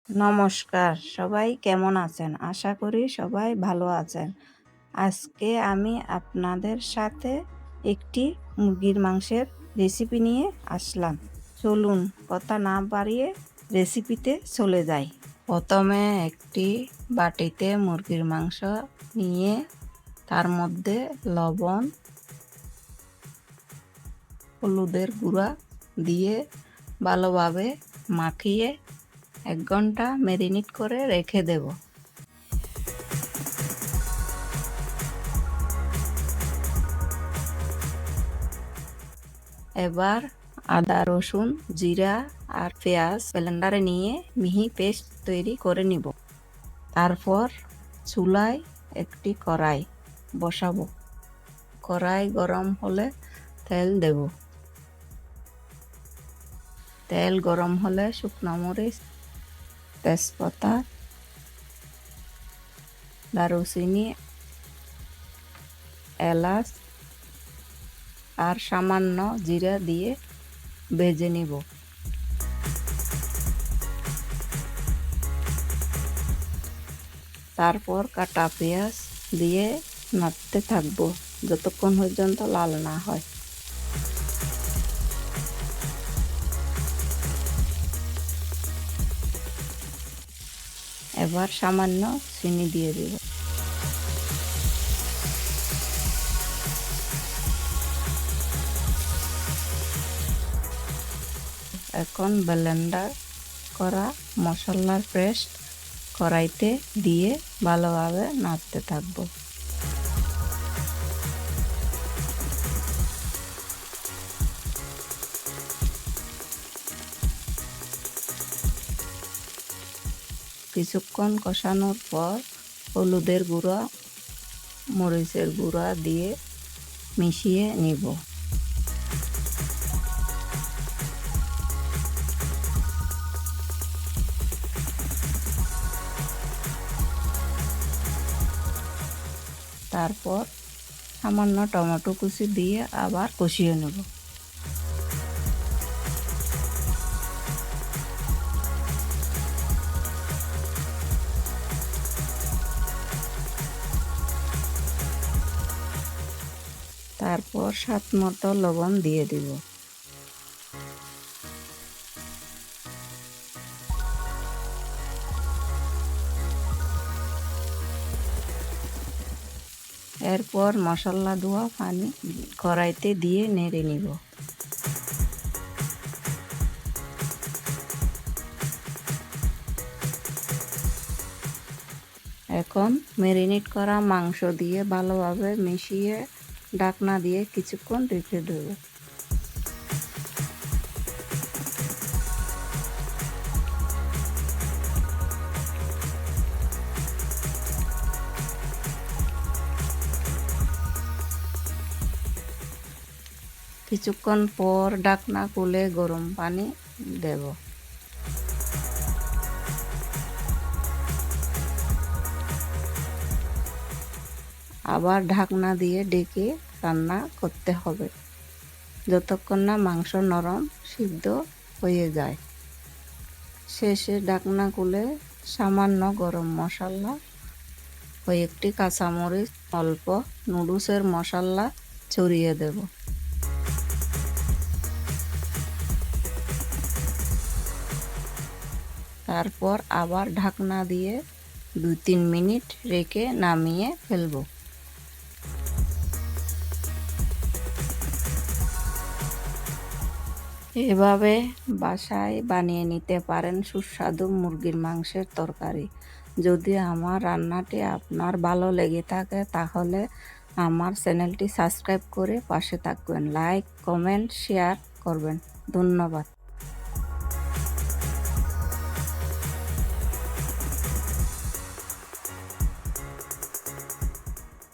নমস্কার, সবাই কেমন আছেন? আশা করি সবাই ভালো আছেন। আজকে আমি আপনাদের সাথে একটি মুরগির মাংসের রেসিপি নিয়ে আসলাম। চলুন কথা না বাড়িয়ে রেসিপিতে চলে যাই। প্রথমে একটি বাটিতে মুরগির মাংস নিয়ে তার মধ্যে লবণ, হলুদের গুঁড়া দিয়ে ভালোভাবে মাখিয়ে 1 ঘন্টা ম্যারিনেট করে রেখে দেব। এবার আদা, রসুন, জিরা আর পেঁয়াজ ব্লেন্ডারে নিয়ে মিহি পেস্ট তৈরি করে নিব। তারপর চুলায় একটি কড়াই বসাবো। কড়াই গরম হলে তেল দেব। তেল গরম হলে শুকনো মরিচ, তেজপাতা, দারুচিনি, এলাচ আর সামান্য জিরা দিয়ে ভেজে নিব। তারপর কাটা পেঁয়াজ দিয়ে নাড়তে থাকবো যতক্ষণ পর্যন্ত লাল না হয়। এবার সামান্য চিনি দিয়ে দেব। এখন ব্লেন্ডার করা মশলার পেস্ট কড়াইতে দিয়ে ভালোভাবে নাড়তে থাকবো। কিছুক্ষণ কষানোর পর হলুদের গুঁড়া, মরিচের গুঁড়া দিয়ে মিশিয়ে নিব। তারপর সামান্য টমেটো কুচি দিয়ে আবার কষিয়ে নেব। তারপর স্বাদ মতো লবণ দিয়ে দিব। এরপর মশলা ধোয়া পানি কড়াইতে দিয়ে নেড়ে নিব। এখন ম্যারিনেট করা মাংস দিয়ে ভালোভাবে মিশিয়ে ঢাকনা দিয়ে কিছুক্ষণ রেখে দেব। কিছুক্ষণ পর ঢাকনা খুলে গরম পানি দেব। আবার ঢাকনা দিয়ে ঢেকে রান্না করতে হবে যতক্ষণ না মাংস নরম সিদ্ধ হয়ে যায়। শেষে ঢাকনা খুলে সামান্য গরম মশলা, কয়েকটি কাঁচামরিচ, অল্প নুডলসের মশলা ছড়িয়ে দেব। তারপর আবার ঢাকনা দিয়ে 2-3 মিনিট রেখে নামিয়ে ফেলব। এভাবে বাসায় বানিয়ে নিতে পারেন সুস্বাদু মুরগির মাংসের তরকারি। যদি আমার রান্নাটি আপনার ভালো লেগে থাকে তাহলে আমার চ্যানেলটি সাবস্ক্রাইব করে পাশে থাকবেন। লাইক, কমেন্ট, শেয়ার করবেন। ধন্যবাদ।